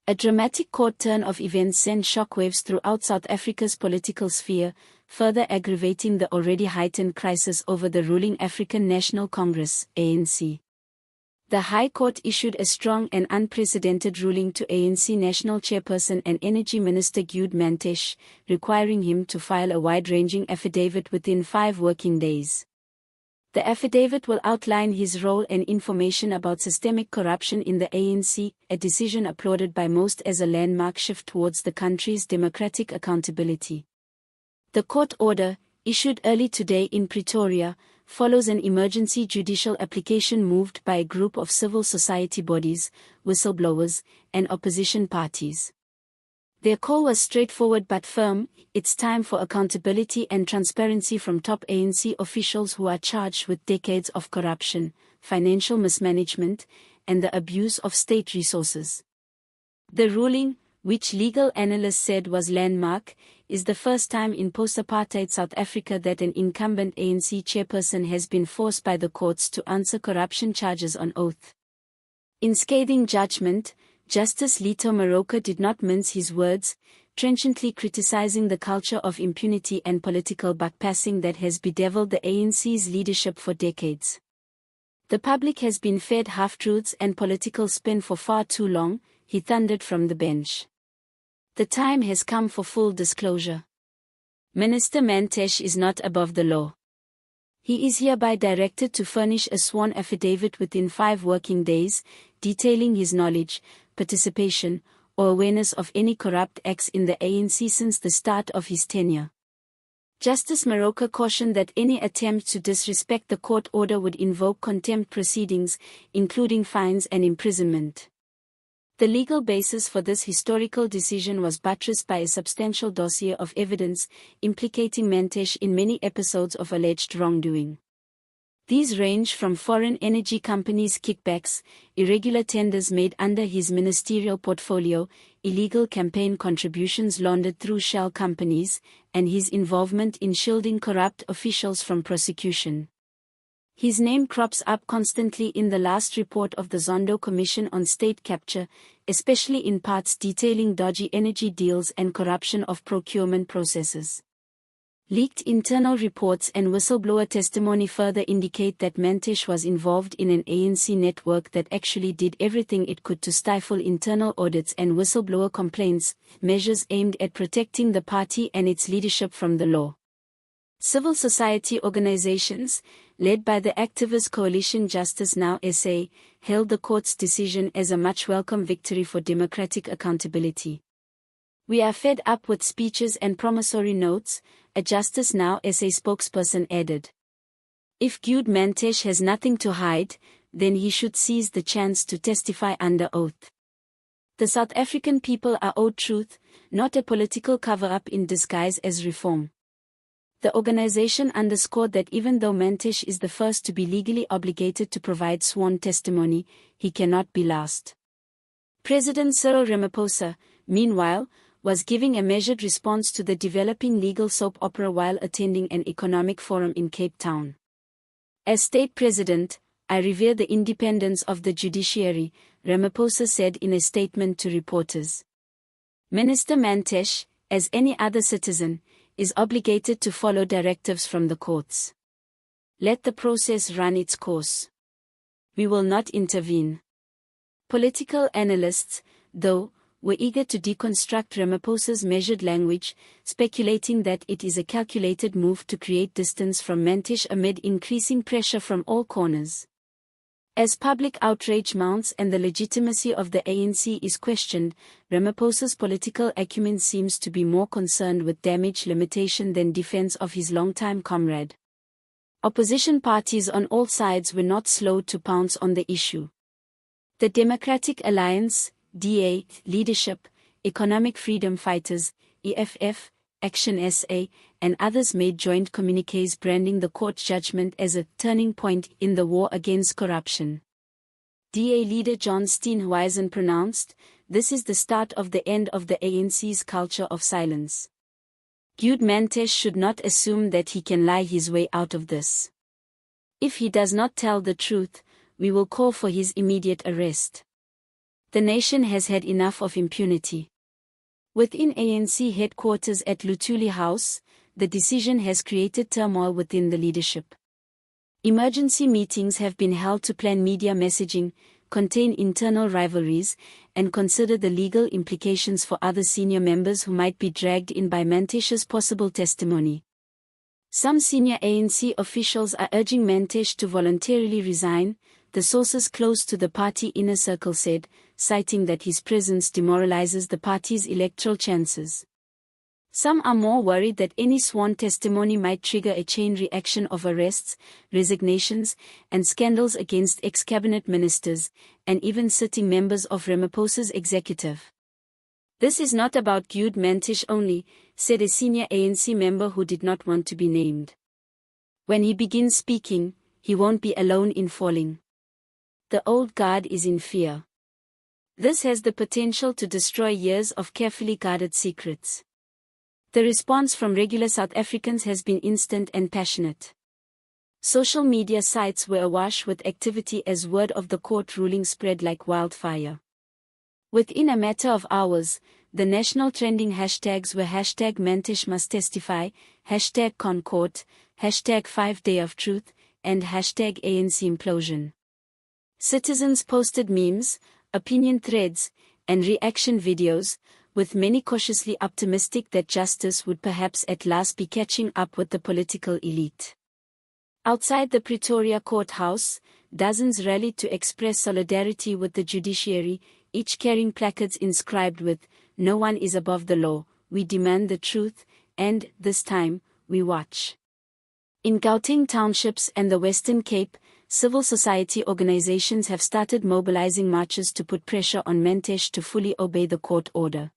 A dramatic court turn of events sent shockwaves throughout South Africa's political sphere, further aggravating the already heightened crisis over the ruling African National Congress, ANC. The High Court issued a strong and unprecedented ruling to ANC National Chairperson and Energy Minister Mantashe, requiring him to file a wide-ranging affidavit within 5 working days. The affidavit will outline his role and information about systemic corruption in the ANC, a decision applauded by most as a landmark shift towards the country's democratic accountability. The court order, issued early today in Pretoria, follows an emergency judicial application moved by a group of civil society bodies, whistleblowers, and opposition parties. Their call was straightforward but firm: it's time for accountability and transparency from top ANC officials who are charged with decades of corruption, financial mismanagement, and the abuse of state resources. The ruling, which legal analysts said was landmark, is the first time in post-apartheid South Africa that an incumbent ANC chairperson has been forced by the courts to answer corruption charges on oath. In scathing judgment, Justice Leto Moroka did not mince his words, trenchantly criticizing the culture of impunity and political buckpassing that has bedeviled the ANC's leadership for decades. The public has been fed half-truths and political spin for far too long, he thundered from the bench. The time has come for full disclosure. Minister Mantashe is not above the law. He is hereby directed to furnish a sworn affidavit within 5 working days, detailing his knowledge, participation, or awareness of any corrupt acts in the ANC since the start of his tenure. Justice Moroka cautioned that any attempt to disrespect the court order would invoke contempt proceedings, including fines and imprisonment. The legal basis for this historical decision was buttressed by a substantial dossier of evidence implicating Mantashe in many episodes of alleged wrongdoing. These range from foreign energy companies' kickbacks, irregular tenders made under his ministerial portfolio, illegal campaign contributions laundered through shell companies, and his involvement in shielding corrupt officials from prosecution. His name crops up constantly in the last report of the Zondo Commission on State Capture, especially in parts detailing dodgy energy deals and corruption of procurement processes. Leaked internal reports and whistleblower testimony further indicate that Mantashe was involved in an ANC network that actually did everything it could to stifle internal audits and whistleblower complaints, measures aimed at protecting the party and its leadership from the law. Civil society organizations, led by the activist coalition Justice Now SA, hailed the court's decision as a much welcome victory for democratic accountability. "We are fed up with speeches and promissory notes," a Justice Now SA spokesperson added. "If Mantashe has nothing to hide, then he should seize the chance to testify under oath. The South African people are owed truth, not a political cover-up in disguise as reform." The organization underscored that even though Mantashe is the first to be legally obligated to provide sworn testimony, he cannot be last. President Cyril Ramaphosa, meanwhile, was giving a measured response to the developing legal soap opera while attending an economic forum in Cape Town. "As state president, I revere the independence of the judiciary," Ramaphosa said in a statement to reporters. Minister Mantashe, as any other citizen, is obligated to follow directives from the courts. "Let the process run its course. We will not intervene." Political analysts, though, were eager to deconstruct Ramaphosa's measured language, speculating that it is a calculated move to create distance from Mantashe amid increasing pressure from all corners. As public outrage mounts and the legitimacy of the ANC is questioned, Ramaphosa's political acumen seems to be more concerned with damage limitation than defense of his longtime comrade. Opposition parties on all sides were not slow to pounce on the issue. The Democratic Alliance, DA, leadership, Economic Freedom Fighters, EFF, Action SA, and others made joint communiques branding the court judgment as a turning point in the war against corruption. DA leader John Steenhuisen pronounced, "This is the start of the end of the ANC's culture of silence." Mantashe should not assume that he can lie his way out of this. "If he does not tell the truth, we will call for his immediate arrest." The nation has had enough of impunity. Within ANC headquarters at Luthuli House, the decision has created turmoil within the leadership. Emergency meetings have been held to plan media messaging, contain internal rivalries, and consider the legal implications for other senior members who might be dragged in by Mantashe's possible testimony. Some senior ANC officials are urging Mantashe to voluntarily resign, the sources close to the party inner circle said, citing that his presence demoralizes the party's electoral chances. Some are more worried that any sworn testimony might trigger a chain reaction of arrests, resignations, and scandals against ex-cabinet ministers, and even sitting members of Ramaphosa's executive. "This is not about Gude Mantashe only," said a senior ANC member who did not want to be named. "When he begins speaking, he won't be alone in falling. The old guard is in fear. This has the potential to destroy years of carefully guarded secrets." The response from regular South Africans has been instant and passionate. Social media sites were awash with activity as word of the court ruling spread like wildfire. Within a matter of hours, the national trending hashtags were #Mantashe must testify, #Concourt, #5 Day of Truth, and #ANC implosion. Citizens posted memes, opinion threads, and reaction videos, with many cautiously optimistic that justice would perhaps at last be catching up with the political elite. Outside the Pretoria courthouse, dozens rallied to express solidarity with the judiciary, each carrying placards inscribed with, "No one is above the law, we demand the truth, and, this time, we watch." In Gauteng townships and the Western Cape, civil society organizations have started mobilizing marches to put pressure on Mantashe to fully obey the court order.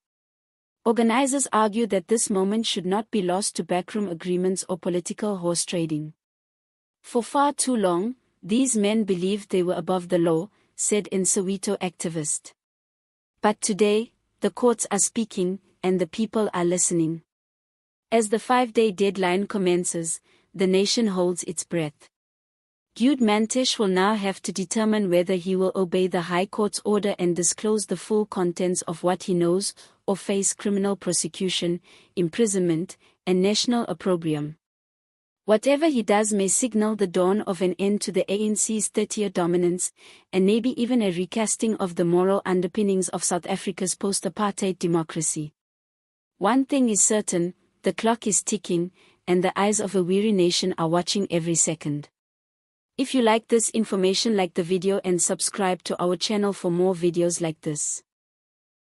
Organizers argue that this moment should not be lost to backroom agreements or political horse trading. "For far too long, these men believed they were above the law," said an Soweto activist. "But today, the courts are speaking, and the people are listening." As the 5-day deadline commences, the nation holds its breath. Gude Mantashe will now have to determine whether he will obey the High Court's order and disclose the full contents of what he knows, or face criminal prosecution, imprisonment, and national opprobrium. Whatever he does may signal the dawn of an end to the ANC's 30-year dominance, and maybe even a recasting of the moral underpinnings of South Africa's post-apartheid democracy. One thing is certain, the clock is ticking, and the eyes of a weary nation are watching every second. If you like this information, like the video and subscribe to our channel for more videos like this.